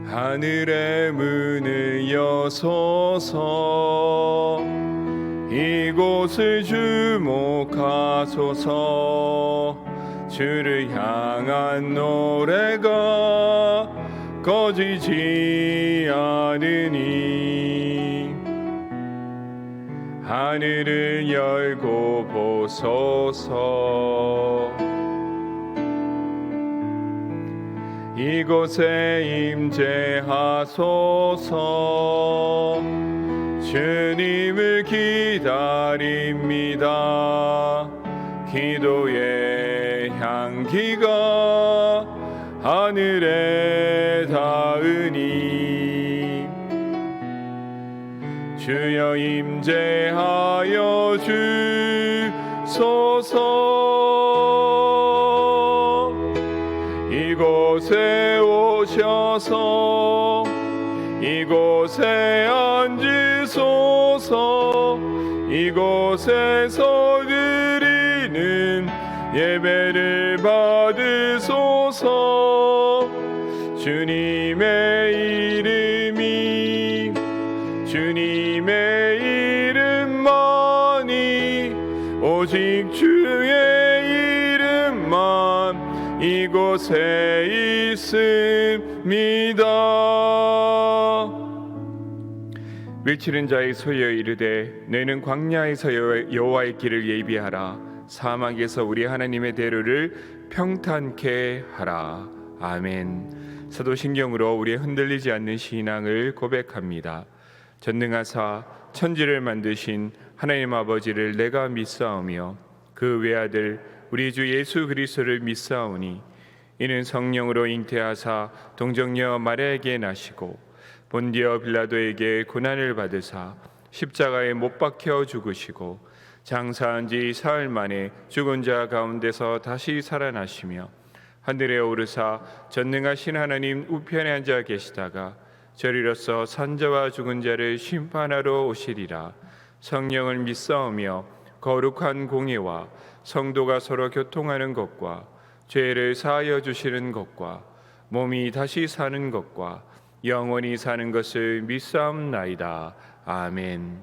하늘의 문을 여소서. 이곳을 주목하소서. 주를 향한 노래가 꺼지지 않으니 하늘을 열고 보소서. 이곳에 임재하소서. 주님을 기다립니다. 기도의 향기가 하늘에 닿으니 주여 임재하여 주소서. 이곳에 오셔서 이곳에 앉으소서. 이곳에서 드리는 예배를 받으소서. 주님의 이름이 주님의 이름만이 오직 주의 이름만 이곳에 있습니다. 밀치는 자의 소리여 이르되 너희는 광야에서 여호와의 길을 예비하라. 사막에서 우리 하나님의 대로를 평탄케 하라. 아멘. 사도신경으로 우리의 흔들리지 않는 신앙을 고백합니다. 전능하사 천지를 만드신 하나님 아버지를 내가 믿사오며 그 외아들 우리 주 예수 그리스도를 믿사오니 이는 성령으로 잉태하사 동정녀 마리아에게 나시고 본디어 빌라도에게 고난을 받으사 십자가에 못 박혀 죽으시고 장사한 지 사흘 만에 죽은 자 가운데서 다시 살아나시며 하늘에 오르사 전능하신 하나님 우편에 앉아 계시다가 저리로서 산자와 죽은 자를 심판하러 오시리라. 성령을 믿사오며 거룩한 공예와 성도가 서로 교통하는 것과 죄를 사하여 주시는 것과 몸이 다시 사는 것과 영원히 사는 것을 믿사옵나이다. 아멘.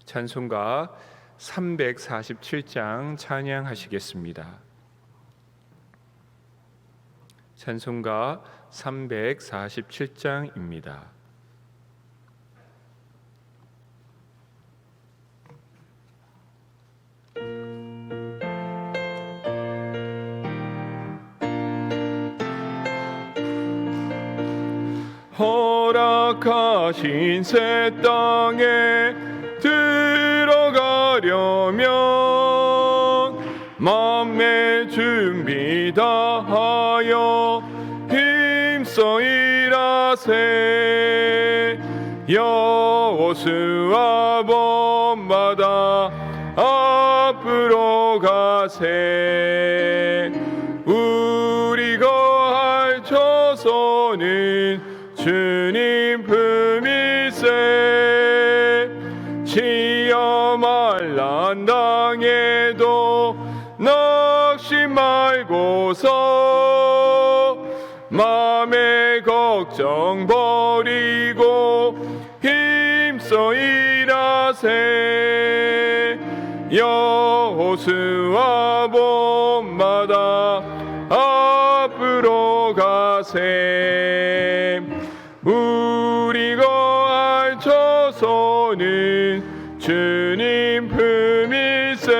찬송가 347장 찬양하시겠습니다. 찬송가 347장입니다. 허락하신 새 땅에 들어가려면 맘의 준비 다하여 힘써 일하세. 여호수아 본받아 앞으로 가세. 우리 거할 조선은 주님 품일세. 시험할 난 당해도 낙심 말고서 맘의 걱정 버리고 힘써 일하세. 여호수아 본받아 앞으로 가세. 우리 거할 조선은 주님 품일세.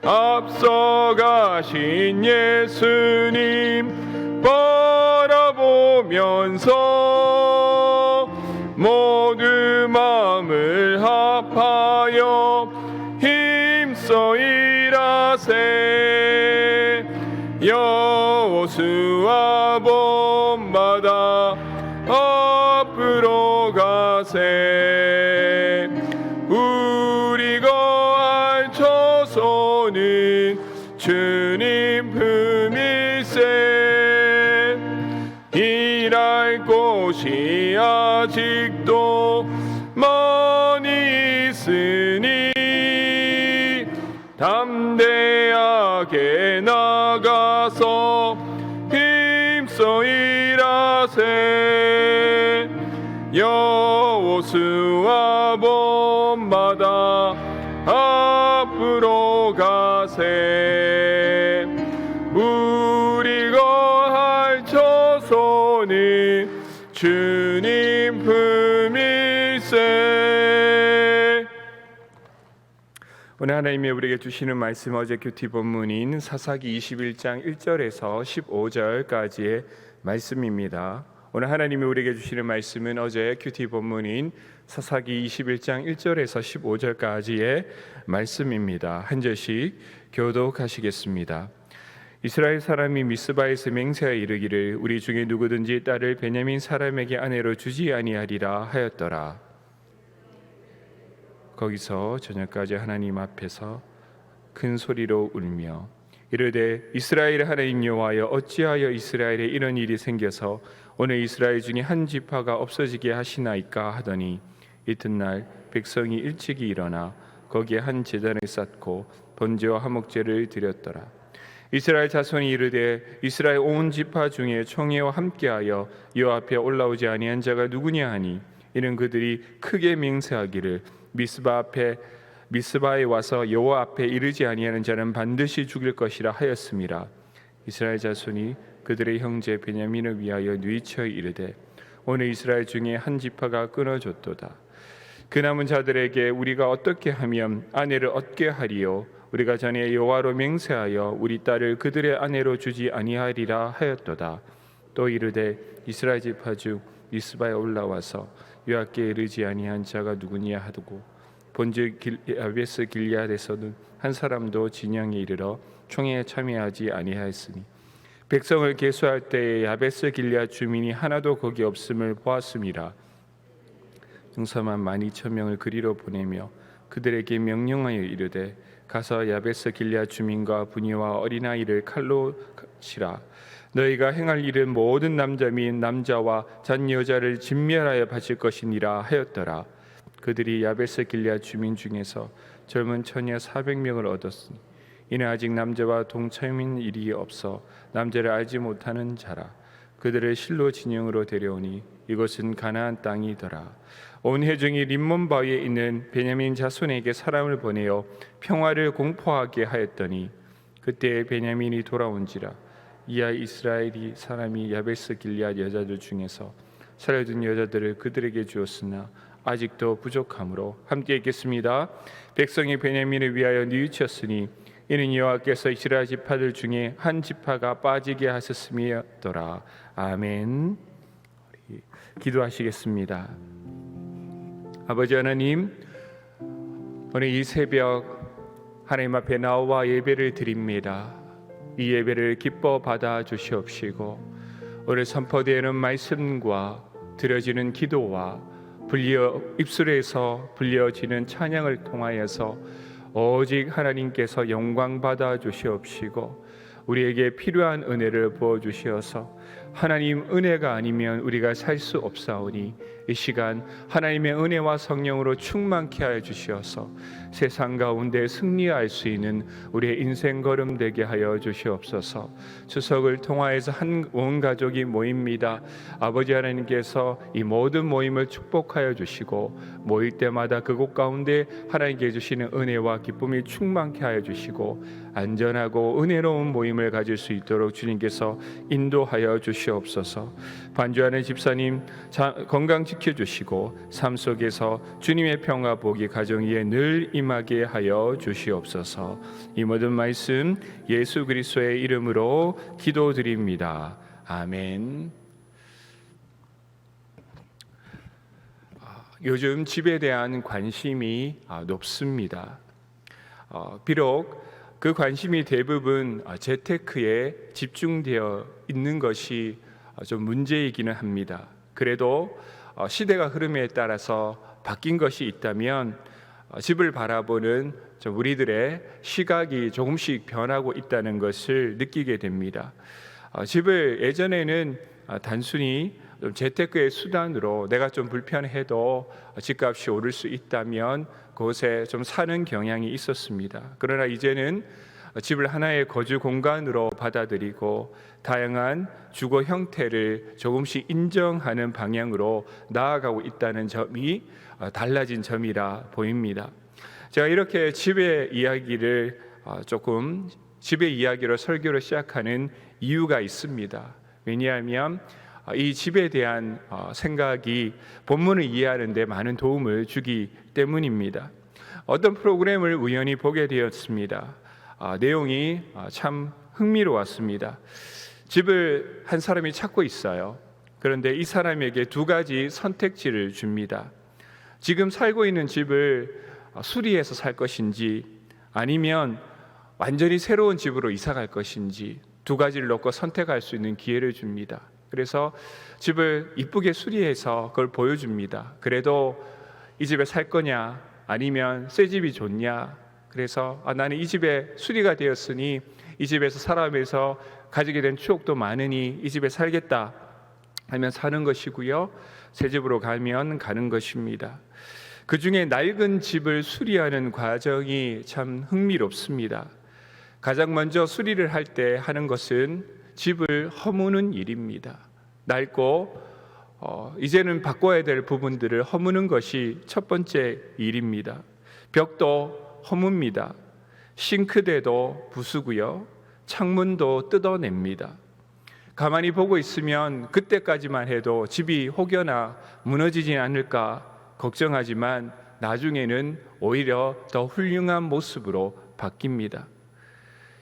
앞서가신 예수님 바라보면서 모두 마음을 합하여 힘써 일하세. 여호수아 본받아 앞으로 가세. 우리 거할 조선은 주님 품일세. 일할 곳이 아직도 많이 있으니 담대하게 나가서 힘써 일하세. 가세 여호수아 본받아 앞으로 가세 우리 거할 처소니 주님 품일세. 오늘 하나님이 우리에게 주시는 말씀, 어제 큐티 본문인 사사기 21장 1절에서 15절까지의 말씀입니다. 오늘 하나님이 우리에게 주시는 말씀은 어제 큐티 본문인 사사기 21장 1절에서 15절까지의 말씀입니다. 한 절씩 교독하시겠습니다. 이스라엘 사람이 미스바에서 맹세하여 이르기를 우리 중에 누구든지 딸을 베냐민 사람에게 아내로 주지 아니하리라 하였더라. 거기서 저녁까지 하나님 앞에서 큰 소리로 울며 이르되 이스라엘 하나님 여호와여 어찌하여 이스라엘에 이런 일이 생겨서 오늘 이스라엘 중에 한 지파가 없어지게 하시나이까 하더니 이튿날 백성이 일찍이 일어나 거기에 한 제단을 쌓고 번제와 화목제를 드렸더라. 이스라엘 자손이 이르되 이스라엘 온 지파 중에 총회와 함께하여 여호와 앞에 올라오지 아니한 자가 누구냐 하니 이는 그들이 크게 맹세하기를 미스바에 와서 여호와 앞에 이르지 아니하는 자는 반드시 죽일 것이라 하였음이라. 이스라엘 자손이 그들의 형제 베냐민을 위하여 뉘우쳐 이르되 오늘 이스라엘 중에 한 지파가 끊어졌도다. 그 남은 자들에게 우리가 어떻게 하면 아내를 얻게 하리요? 우리가 전에 여호와로 맹세하여 우리 딸을 그들의 아내로 주지 아니하리라 하였도다. 또 이르되 이스라엘 지파 중 미스바에 올라와서 여호와께 이르지 아니한 자가 누구냐 하고 본즉 야베스 길리앗에서는 한 사람도 진영에 이르러 총회에 참여하지 아니하였으니 백성을 계수할 때에 야베스 길리앗 주민이 하나도 거기 없음을 보았음이라. 용사만 12,000명을 그리로 보내며 그들에게 명령하여 이르되 가서 야베스 길리앗 주민과 부녀와 어린아이를 칼로 치라. 너희가 행할 일은 모든 남자 및 남자와 잔 여자를 진멸하여 바칠 것이니라 하였더라. 그들이 야베스 길리앗 주민 중에서 젊은 처녀 400명을 얻었으니 이는 아직 남자와 동참인 일이 없어 남자를 알지 못하는 자라. 그들을 실로 진영으로 데려오니 이곳은 가나안 땅이더라. 온 회중이 림몬 바위에 있는 베냐민 자손에게 사람을 보내어 평화를 공포하게 하였더니 그때 베냐민이 돌아온지라. 이하 이스라엘이 사람이 야베스 길리앗 여자들 중에서 살려둔 여자들을 그들에게 주었으나 아직도 부족하므로 함께 읽겠습니다. 백성이 베냐민을 위하여 뉘우쳤으니 이는 여호와께서 이스라엘 지파들 중에 한 지파가 빠지게 하셨음이었더라. 아멘. 기도하시겠습니다. 아버지 하나님, 오늘 이 새벽 하나님 앞에 나와 예배를 드립니다. 이 예배를 기뻐 받아 주시옵시고 오늘 선포되는 말씀과 드려지는 기도와 입술에서 불려지는 찬양을 통하여서 오직 하나님께서 영광 받아 주시옵시고 우리에게 필요한 은혜를 부어 주시어서 하나님 은혜가 아니면 우리가 살 수 없사오니 이 시간 하나님의 은혜와 성령으로 충만케 하여 주시어서 세상 가운데 승리할 수 있는 우리의 인생 걸음 되게 하여 주시옵소서. 추석을 통하여서 온 가족이 모입니다. 아버지 하나님께서 이 모든 모임을 축복하여 주시고 모일 때마다 그곳 가운데 하나님께 주시는 은혜와 기쁨이 충만케 하여 주시고 안전하고 은혜로운 모임을 가질 수 있도록 주님께서 인도하여 주시옵소서. 반주하는 집사님 건강 지켜주시고 삶 속에서 주님의 평화 복이 가정 위에 늘 임하게 하여 주시옵소서. 이 모든 말씀 예수 그리스도의 이름으로 기도드립니다. 아멘. 요즘 집에 대한 관심이 높습니다. 비록 그 관심이 대부분 재테크에 집중되어 있는 것이 좀 문제이기는 합니다. 그래도 시대가 흐름에 따라서 바뀐 것이 있다면 집을 바라보는 우리들의 시각이 조금씩 변하고 있다는 것을 느끼게 됩니다. 집을 예전에는 단순히 재테크의 수단으로 내가 좀 불편해도 집값이 오를 수 있다면 그곳에 좀 사는 경향이 있었습니다. 그러나 이제는 집을 하나의 거주 공간으로 받아들이고 다양한 주거 형태를 조금씩 인정하는 방향으로 나아가고 있다는 점이 달라진 점이라 보입니다. 제가 이렇게 집의 이야기를 집의 이야기로 설교를 시작하는 이유가 있습니다. 왜냐하면 이 집에 대한 생각이 본문을 이해하는 데 많은 도움을 주기 때문입니다. 어떤 프로그램을 우연히 보게 되었습니다. 내용이 참 흥미로웠습니다. 집을 한 사람이 찾고 있어요. 그런데 이 사람에게 두 가지 선택지를 줍니다. 지금 살고 있는 집을 수리해서 살 것인지 아니면 완전히 새로운 집으로 이사 갈 것인지 두 가지를 놓고 선택할 수 있는 기회를 줍니다. 그래서 집을 이쁘게 수리해서 그걸 보여줍니다. 그래도 이 집에 살 거냐 아니면 새 집이 좋냐. 그래서 나는 이 집에 수리가 되었으니 이 집에서 살아가면서 가지게 된 추억도 많으니 이 집에 살겠다 하면 사는 것이고요, 새 집으로 가면 가는 것입니다. 그 중에 낡은 집을 수리하는 과정이 참 흥미롭습니다. 가장 먼저 수리를 할 때 하는 것은 집을 허무는 일입니다. 낡고 이제는 바꿔야 될 부분들을 허무는 것이 첫 번째 일입니다. 벽도 허뭅니다. 싱크대도 부수고요, 창문도 뜯어냅니다. 가만히 보고 있으면 그때까지만 해도 집이 혹여나 무너지지 않을까 걱정하지만 나중에는 오히려 더 훌륭한 모습으로 바뀝니다.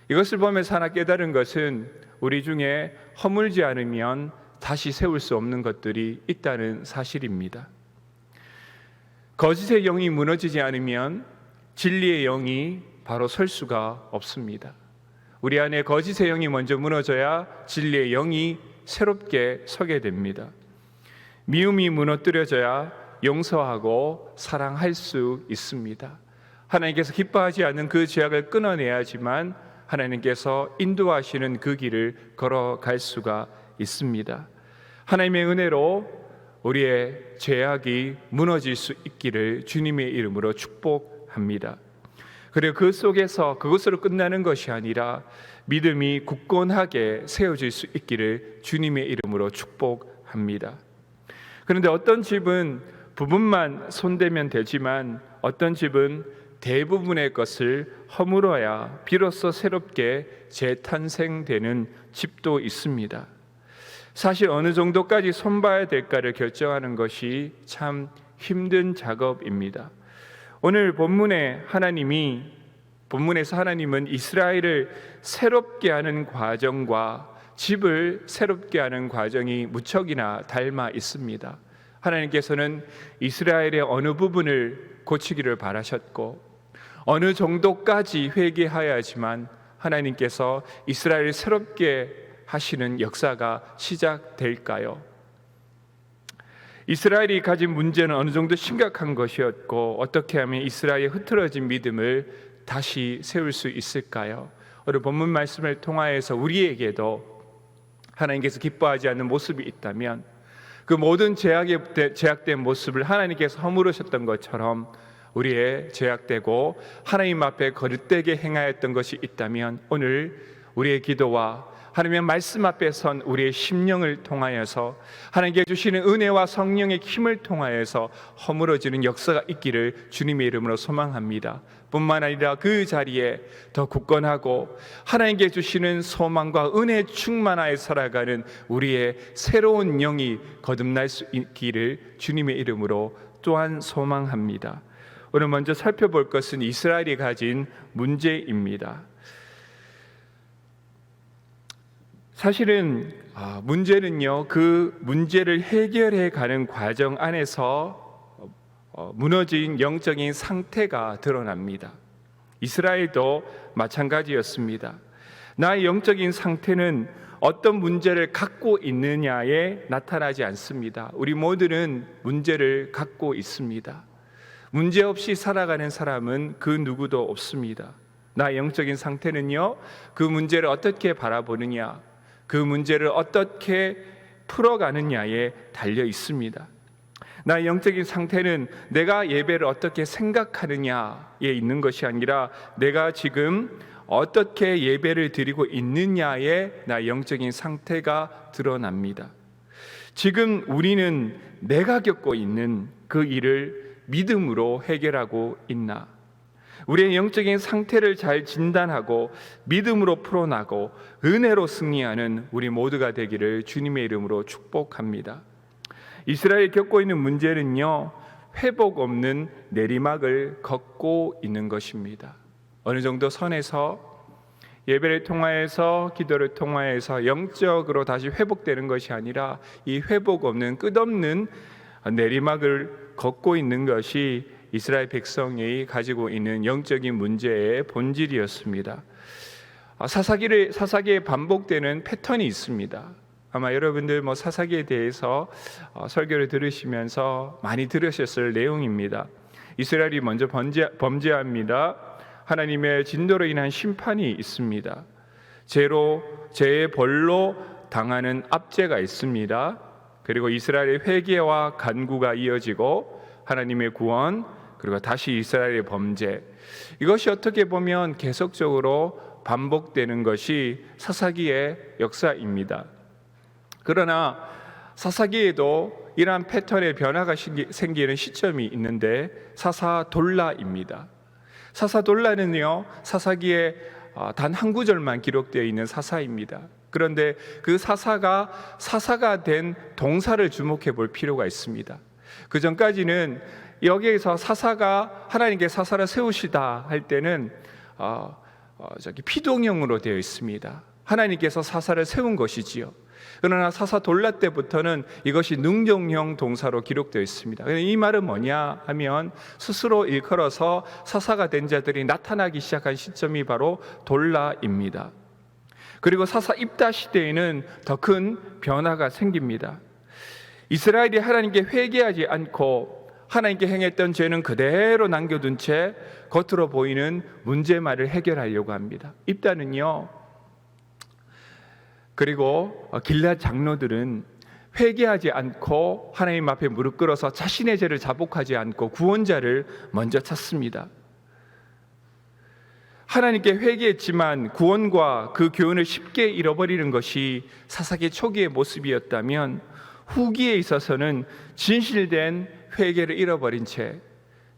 이것을 보면서 하나 깨달은 것은 우리 중에 허물지 않으면 다시 세울 수 없는 것들이 있다는 사실입니다. 거짓의 영이 무너지지 않으면 진리의 영이 바로 설 수가 없습니다. 우리 안에 거짓의 영이 먼저 무너져야 진리의 영이 새롭게 서게 됩니다. 미움이 무너뜨려져야 용서하고 사랑할 수 있습니다. 하나님께서 기뻐하지 않는 그 죄악을 끊어내야지만 하나님께서 인도하시는 그 길을 걸어갈 수가 있습니다. 하나님의 은혜로 우리의 죄악이 무너질 수 있기를 주님의 이름으로 축복합니다. 그리고 그 속에서 그것으로 끝나는 것이 아니라 믿음이 굳건하게 세워질 수 있기를 주님의 이름으로 축복합니다. 그런데 어떤 집은 부분만 손대면 되지만 어떤 집은 대부분의 것을 허물어야 비로소 새롭게 재탄생되는 집도 있습니다. 사실 어느 정도까지 손봐야 될까를 결정하는 것이 참 힘든 작업입니다. 오늘 본문에서 하나님은 이스라엘을 새롭게 하는 과정과 집을 새롭게 하는 과정이 무척이나 닮아 있습니다. 하나님께서는 이스라엘의 어느 부분을 고치기를 바라셨고 어느 정도까지 회개하여야지만 하나님께서 이스라엘을 새롭게 하시는 역사가 시작될까요? 이스라엘이 가진 문제는 어느 정도 심각한 것이었고 어떻게 하면 이스라엘의 흐트러진 믿음을 다시 세울 수 있을까요? 오늘 본문 말씀을 통하여서 우리에게도 하나님께서 기뻐하지 않는 모습이 있다면 그 모든 제약된 모습을 하나님께서 허물으셨던 것처럼 우리의 제약되고 하나님 앞에 거듭되게 행하였던 것이 있다면 오늘 우리의 기도와 하나님의 말씀 앞에 선 우리의 심령을 통하여서 하나님께 주시는 은혜와 성령의 힘을 통하여서 허물어지는 역사가 있기를 주님의 이름으로 소망합니다. 뿐만 아니라 그 자리에 더 굳건하고 하나님께 주시는 소망과 은혜에 충만하여 살아가는 우리의 새로운 영이 거듭날 수 있기를 주님의 이름으로 또한 소망합니다. 오늘 먼저 살펴볼 것은 이스라엘이 가진 문제입니다. 사실은 문제는요, 그 문제를 해결해 가는 과정 안에서 무너진 영적인 상태가 드러납니다. 이스라엘도 마찬가지였습니다. 나의 영적인 상태는 어떤 문제를 갖고 있느냐에 나타나지 않습니다. 우리 모두는 문제를 갖고 있습니다. 문제 없이 살아가는 사람은 그 누구도 없습니다. 나의 영적인 상태는요, 그 문제를 어떻게 바라보느냐, 그 문제를 어떻게 풀어가느냐에 달려 있습니다. 나의 영적인 상태는 내가 예배를 어떻게 생각하느냐에 있는 것이 아니라 내가 지금 어떻게 예배를 드리고 있느냐에 나의 영적인 상태가 드러납니다. 지금 우리는 내가 겪고 있는 그 일을 믿음으로 해결하고 있나? 우리의 영적인 상태를 잘 진단하고 믿음으로 풀어나고 은혜로 승리하는 우리 모두가 되기를 주님의 이름으로 축복합니다. 이스라엘이 겪고 있는 문제는요, 회복 없는 내리막을 걷고 있는 것입니다. 어느 정도 선에서 예배를 통하여서 기도를 통하여서 영적으로 다시 회복되는 것이 아니라 이 회복 없는 끝없는 내리막을 걷고 있는 것이 이스라엘 백성이 가지고 있는 영적인 문제의 본질이었습니다. 사사기에 반복되는 패턴이 있습니다. 아마 여러분들 사사기에 대해서 설교를 들으시면서 많이 들으셨을 내용입니다. 이스라엘이 먼저 범죄합니다. 하나님의 진노로 인한 심판이 있습니다. 죄의 벌로 당하는 압제가 있습니다. 그리고 이스라엘의 회개와 간구가 이어지고 하나님의 구원, 그리고 다시 이스라엘의 범죄, 이것이 어떻게 보면 계속적으로 반복되는 것이 사사기의 역사입니다. 그러나 사사기에도 이러한 패턴의 변화가 생기는 시점이 있는데 사사돌라입니다. 사사돌라는요, 사사기에 단 한 구절만 기록되어 있는 사사입니다. 그런데 그 사사가 된 동사를 주목해 볼 필요가 있습니다. 그 전까지는 여기에서 사사가 하나님께 사사를 세우시다 할 때는 피동형으로 되어 있습니다. 하나님께서 사사를 세운 것이지요. 그러나 사사돌라 때부터는 이것이 능동형 동사로 기록되어 있습니다. 이 말은 뭐냐 하면 스스로 일컬어서 사사가 된 자들이 나타나기 시작한 시점이 바로 돌라입니다. 그리고 사사 입다 시대에는 더 큰 변화가 생깁니다. 이스라엘이 하나님께 회개하지 않고 하나님께 행했던 죄는 그대로 남겨둔 채 겉으로 보이는 문제만을 해결하려고 합니다. 입다는요, 그리고 길앗 장로들은 회개하지 않고 하나님 앞에 무릎 꿇어서 자신의 죄를 자복하지 않고 구원자를 먼저 찾습니다. 하나님께 회개했지만 구원과 그 교훈을 쉽게 잃어버리는 것이 사사기 초기의 모습이었다면, 후기에 있어서는 진실된 회개를 잃어버린 채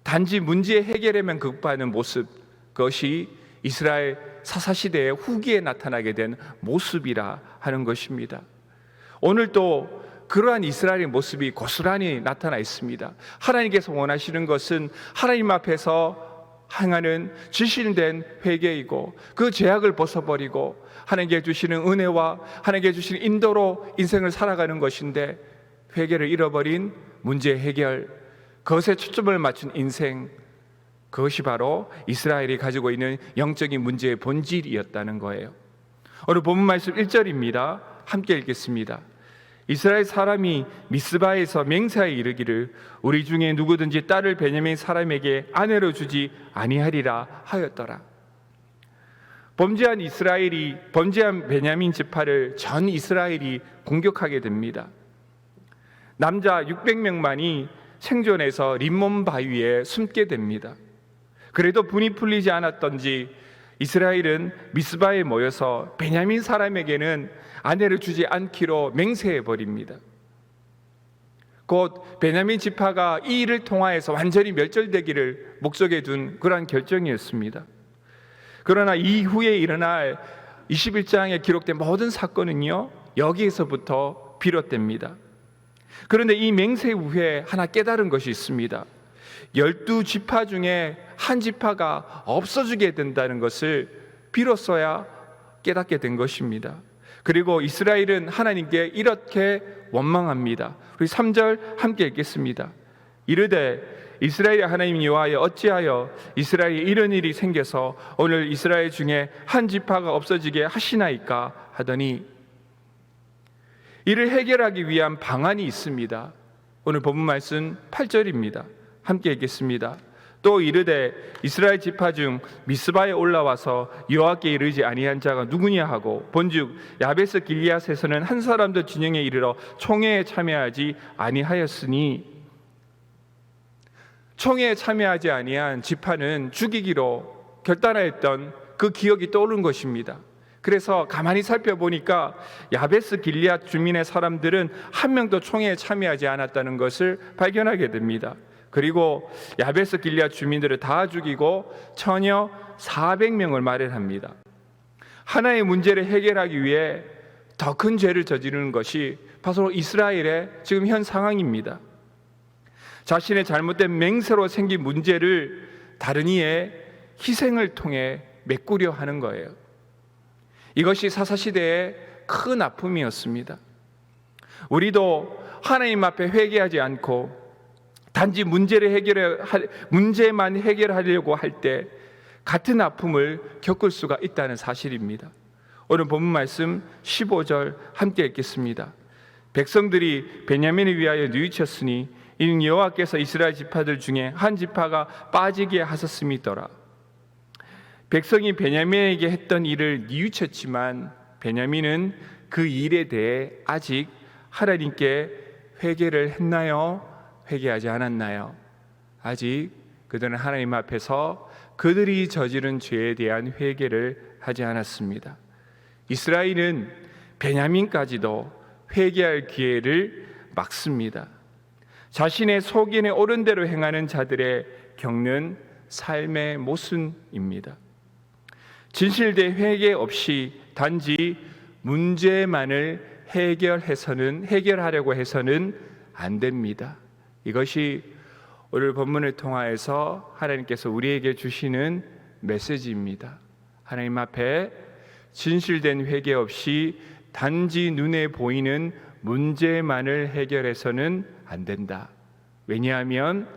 단지 문제 해결에만 급급하는 모습, 그것이 이스라엘 사사시대의 후기에 나타나게 된 모습이라 하는 것입니다. 오늘도 그러한 이스라엘의 모습이 고스란히 나타나 있습니다. 하나님께서 원하시는 것은 하나님 앞에서 행하는 진실된 회개이고, 그 죄악을 벗어버리고 하나님께 주시는 은혜와 하나님께 주시는 인도로 인생을 살아가는 것인데, 회개를 잃어버린 문제 해결, 그것에 초점을 맞춘 인생, 그것이 바로 이스라엘이 가지고 있는 영적인 문제의 본질이었다는 거예요. 오늘 본문 말씀 1절입니다. 함께 읽겠습니다. 이스라엘 사람이 미스바에서 맹세하여 이르기를 우리 중에 누구든지 딸을 베냐민 사람에게 아내로 주지 아니하리라 하였더라. 범죄한 베냐민 지파를 전 이스라엘이 공격하게 됩니다. 남자 600명만이 생존해서 림몬 바위에 숨게 됩니다. 그래도 분이 풀리지 않았던지 이스라엘은 미스바에 모여서 베냐민 사람에게는 아내를 주지 않기로 맹세해 버립니다. 곧 베냐민 지파가 이 일을 통하여서 완전히 멸절되기를 목적에 둔 그러한 결정이었습니다. 그러나 이후에 일어날 21장에 기록된 모든 사건은요, 여기에서부터 비롯됩니다. 그런데 이 맹세 후에 하나 깨달은 것이 있습니다. 12지파 중에 한 지파가 없어지게 된다는 것을 비로소야 깨닫게 된 것입니다. 그리고 이스라엘은 하나님께 이렇게 원망합니다. 우리 3절 함께 읽겠습니다. 이르되 이스라엘의 하나님 여호와여, 어찌하여 이스라엘에 이런 일이 생겨서 오늘 이스라엘 중에 한 지파가 없어지게 하시나이까 하더니, 이를 해결하기 위한 방안이 있습니다. 오늘 본문 말씀 8절입니다. 함께 읽겠습니다. 또 이르되 이스라엘 지파 중 미스바에 올라와서 여호와께 이르지 아니한 자가 누구냐 하고, 본즉 야베스 길리앗에서는 한 사람도 진영에 이르러 총회에 참여하지 아니하였으니, 총회에 참여하지 아니한 지파는 죽이기로 결단하였던 그 기억이 떠오른 것입니다. 그래서 가만히 살펴보니까 야베스 길리앗 주민의 사람들은 한 명도 총회에 참여하지 않았다는 것을 발견하게 됩니다. 그리고 야베스 길리앗 주민들을 다 죽이고 처녀 400명을 마련합니다. 하나의 문제를 해결하기 위해 더 큰 죄를 저지르는 것이 바로 이스라엘의 지금 현 상황입니다. 자신의 잘못된 맹세로 생긴 문제를 다른 이의 희생을 통해 메꾸려 하는 거예요. 이것이 사사시대의 큰 아픔이었습니다. 우리도 하나님 앞에 회개하지 않고 단지 문제만 해결하려고 할 때 같은 아픔을 겪을 수가 있다는 사실입니다. 오늘 본문 말씀 15절 함께 읽겠습니다. 백성들이 베냐민을 위하여 뉘우쳤으니 이는 여호와께서 이스라엘 지파들 중에 한 지파가 빠지게 하셨음이더라. 백성이 베냐민에게 했던 일을 뉘우쳤지만 베냐민은 그 일에 대해 아직 하나님께 회개를 했나요? 회개하지 않았나요? 아직 그들은 하나님 앞에서 그들이 저지른 죄에 대한 회개를 하지 않았습니다. 이스라엘은 베냐민까지도 회개할 기회를 막습니다. 자신의 속인에 옳은 대로 행하는 자들의 겪는 삶의 모순입니다. 진실된 회개 없이 단지 문제만을 해결하려고 해서는 안 됩니다. 이것이 오늘 본문을 통하여서 하나님께서 우리에게 주시는 메시지입니다. 하나님 앞에 진실된 회개 없이 단지 눈에 보이는 문제만을 해결해서는 안 된다. 왜냐하면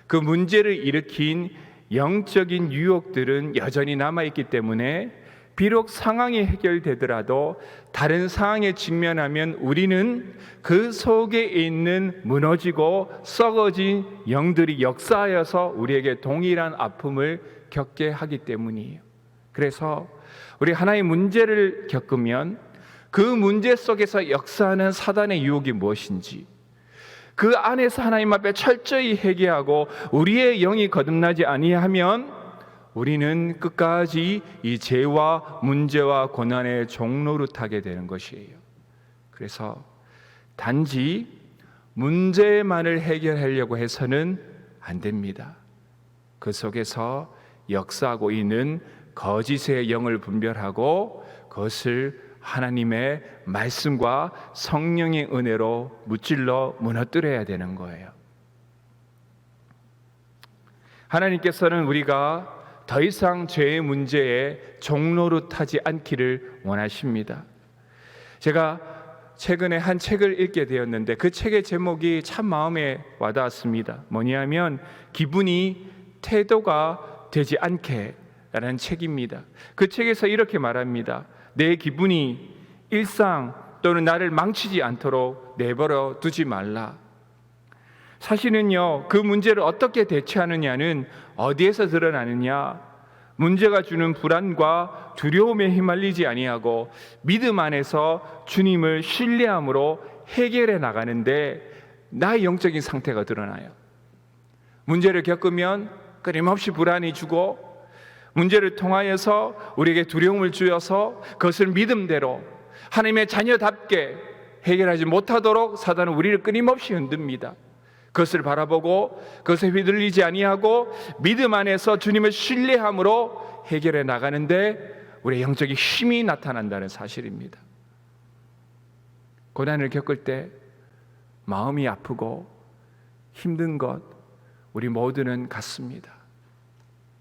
그 문제를 일으킨 영적인 유혹들은 여전히 남아있기 때문에 비록 상황이 해결되더라도 다른 상황에 직면하면 우리는 그 속에 있는 무너지고 썩어진 영들이 역사하여서 우리에게 동일한 아픔을 겪게 하기 때문이에요. 그래서 우리 하나의 문제를 겪으면 그 문제 속에서 역사하는 사단의 유혹이 무엇인지 그 안에서 하나님 앞에 철저히 회개하고 우리의 영이 거듭나지 아니하면 우리는 끝까지 이 죄와 문제와 고난의 종노릇하게 되는 것이에요. 그래서 단지 문제만을 해결하려고 해서는 안 됩니다. 그 속에서 역사하고 있는 거짓의 영을 분별하고 그것을 하나님의 말씀과 성령의 은혜로 무찔러 무너뜨려야 되는 거예요. 하나님께서는 우리가 더 이상 죄의 문제에 종노릇하지 않기를 원하십니다. 제가 최근에 한 책을 읽게 되었는데 그 책의 제목이 참 마음에 와닿았습니다. 뭐냐면 기분이 태도가 되지 않게 라는 책입니다. 그 책에서 이렇게 말합니다. 내 기분이 일상 또는 나를 망치지 않도록 내버려 두지 말라. 사실은요, 그 문제를 어떻게 대처하느냐는 어디에서 드러나느냐? 문제가 주는 불안과 두려움에 휘말리지 아니하고 믿음 안에서 주님을 신뢰함으로 해결해 나가는데 나의 영적인 상태가 드러나요. 문제를 겪으면 끊임없이 불안이 주고 문제를 통하여서 우리에게 두려움을 주어서 그것을 믿음대로 하나님의 자녀답게 해결하지 못하도록 사단은 우리를 끊임없이 흔듭니다. 그것을 바라보고 그것에 휘둘리지 아니하고 믿음 안에서 주님을 신뢰함으로 해결해 나가는데 우리의 영적인 힘이 나타난다는 사실입니다. 고난을 겪을 때 마음이 아프고 힘든 것 우리 모두는 같습니다.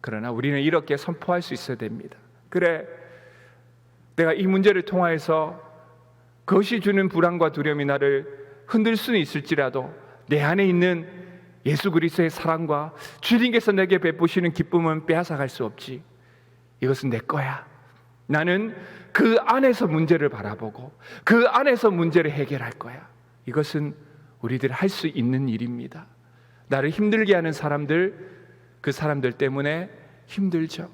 그러나 우리는 이렇게 선포할 수 있어야 됩니다. 그래, 내가 이 문제를 통하여서 그것이 주는 불안과 두려움이 나를 흔들 수는 있을지라도 내 안에 있는 예수 그리스도의 사랑과 주님께서 내게 베푸시는 기쁨은 빼앗아갈 수 없지. 이것은 내 거야. 나는 그 안에서 문제를 바라보고 그 안에서 문제를 해결할 거야. 이것은 우리들이 할 수 있는 일입니다. 나를 힘들게 하는 사람들, 그 사람들 때문에 힘들죠.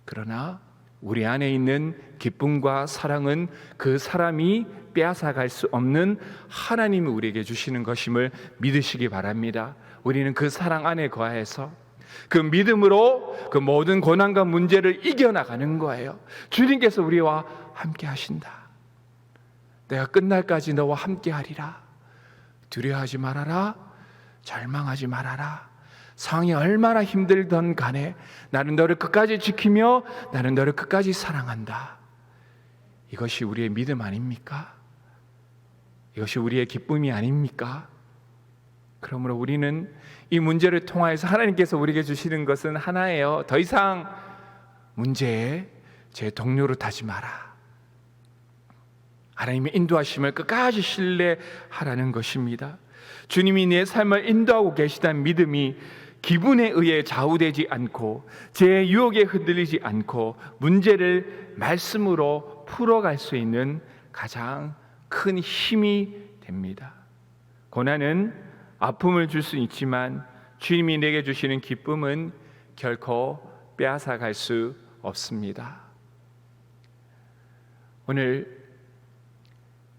그러나 우리 안에 있는 기쁨과 사랑은 그 사람이 빼앗아갈 수 없는 하나님이 우리에게 주시는 것임을 믿으시기 바랍니다. 우리는 그 사랑 안에 거하여서 그 믿음으로 그 모든 고난과 문제를 이겨나가는 거예요. 주님께서 우리와 함께 하신다. 내가 끝날까지 너와 함께 하리라. 두려워하지 말아라. 절망하지 말아라. 상황이 얼마나 힘들던 간에 나는 너를 끝까지 지키며 나는 너를 끝까지 사랑한다. 이것이 우리의 믿음 아닙니까? 이것이 우리의 기쁨이 아닙니까? 그러므로 우리는 이 문제를 통하여서 하나님께서 우리에게 주시는 것은 하나예요. 더 이상 문제에 제 동료로 타지 마라. 하나님의 인도하심을 끝까지 신뢰하라는 것입니다. 주님이 내 삶을 인도하고 계시다는 믿음이 기분에 의해 좌우되지 않고 제 유혹에 흔들리지 않고 문제를 말씀으로 풀어갈 수 있는 가장 큰 힘이 됩니다. 고난은 아픔을 줄 수 있지만 주님이 내게 주시는 기쁨은 결코 빼앗아갈 수 없습니다. 오늘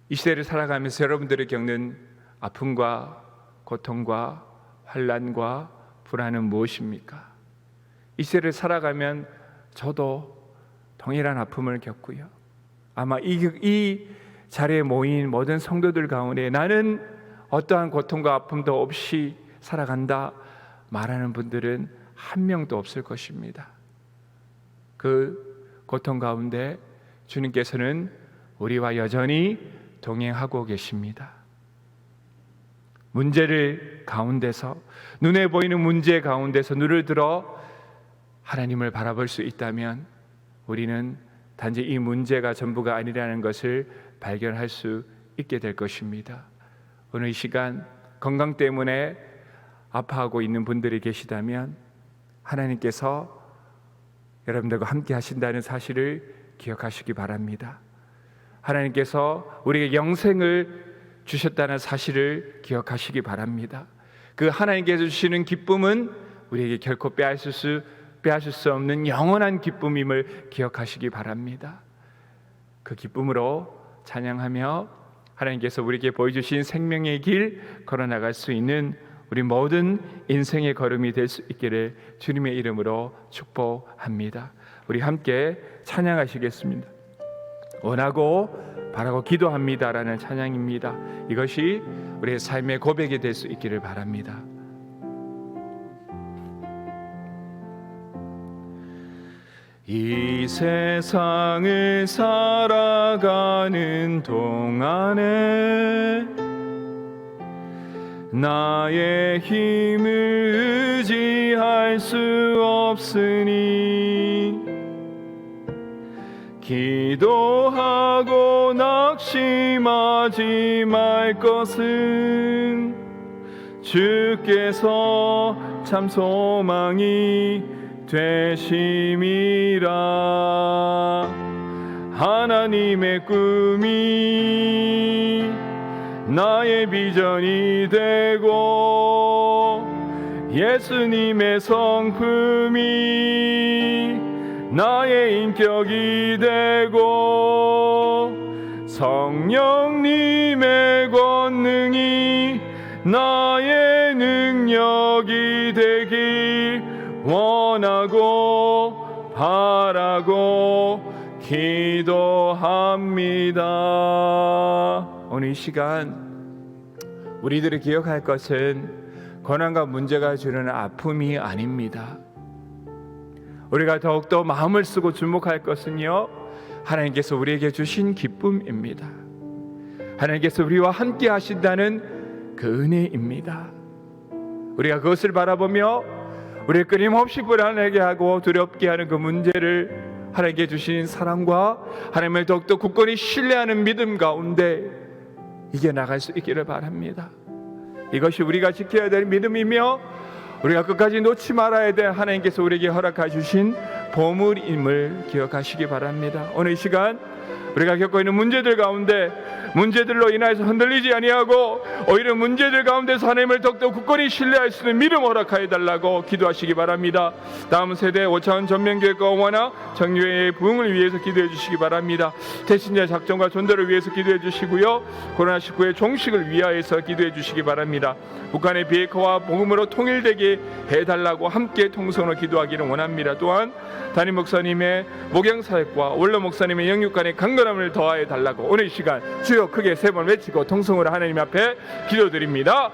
이 시대를 살아가면서 여러분들이 겪는 아픔과 고통과 환난과 불안은 무엇입니까? 이 시대를 살아가면 저도 동일한 아픔을 겪고요. 아마 이 자리에 모인 모든 성도들 가운데 나는 어떠한 고통과 아픔도 없이 살아간다 말하는 분들은 한 명도 없을 것입니다. 그 고통 가운데 주님께서는 우리와 여전히 동행하고 계십니다. 문제를 가운데서 눈에 보이는 문제 가운데서 눈을 들어 하나님을 바라볼 수 있다면 우리는 단지 이 문제가 전부가 아니라는 것을 발견할 수 있게 될 것입니다. 오늘 이 시간 건강 때문에 아파하고 있는 분들이 계시다면 하나님께서 여러분들과 함께 하신다는 사실을 기억하시기 바랍니다. 하나님께서 우리에게 영생을 주셨다는 사실을 기억하시기 바랍니다. 그 하나님께서 주시는 기쁨은 우리에게 결코 빼앗을 수 없는 영원한 기쁨임을 기억하시기 바랍니다. 그 기쁨으로 찬양하며 하나님께서 우리에게 보여주신 생명의 길 걸어나갈 수 있는 우리 모든 인생의 걸음이 될 수 있기를 주님의 이름으로 축복합니다. 우리 함께 찬양하시겠습니다. 원하고 바라고 기도합니다라는 찬양입니다. 이것이 우리의 삶의 고백이 될 수 있기를 바랍니다. 이 세상을 살아가는 동안에 나의 힘을 의지할 수 없으니 기도하고 낙심하지 말 것은 주께서 참 소망이 되심이라. 하나님의 꿈이 나의 비전이 되고 예수님의 성품이 나의 인격이 되고 성령님의 권능이 나의 능력이 되길 원하고 바라고 기도합니다. 오늘 이 시간 우리들이 기억할 것은 고난과 문제가 주는 아픔이 아닙니다. 우리가 더욱더 마음을 쓰고 주목할 것은요, 하나님께서 우리에게 주신 기쁨입니다. 하나님께서 우리와 함께 하신다는 그 은혜입니다. 우리가 그것을 바라보며 우리를 끊임없이 불안하게 하고 두렵게 하는 그 문제를 하나님께 주신 사랑과 하나님을 더욱더 굳건히 신뢰하는 믿음 가운데 이겨나갈 수 있기를 바랍니다. 이것이 우리가 지켜야 될 믿음이며 우리가 끝까지 놓지 말아야 될 하나님께서 우리에게 허락해 주신 보물임을 기억하시기 바랍니다. 오늘 이 시간 우리가 겪고 있는 문제들 가운데 문제들로 인하여서 흔들리지 아니하고 오히려 문제들 가운데서 하나님을 더욱더 굳건히 신뢰할 수 있는 믿음 허락하여 달라고 기도하시기 바랍니다. 다음 세대 5차원 전면교회과 원화 정교회의 부흥을 위해서 기도해 주시기 바랍니다. 대신자 작전과 전도를 위해서 기도해 주시고요. 코로나19의 종식을 위하여서 기도해 주시기 바랍니다. 북한의 비핵화와 복음으로 통일되게 해달라고 함께 통성으로 기도하기를 원합니다. 또한 담임 목사님의 목양사역과 원로 목사님의 영육간의 강건함을 더하여 달라고 오늘 이 시간 주여 크게 3번 외치고 통성으로 하나님 앞에 기도드립니다.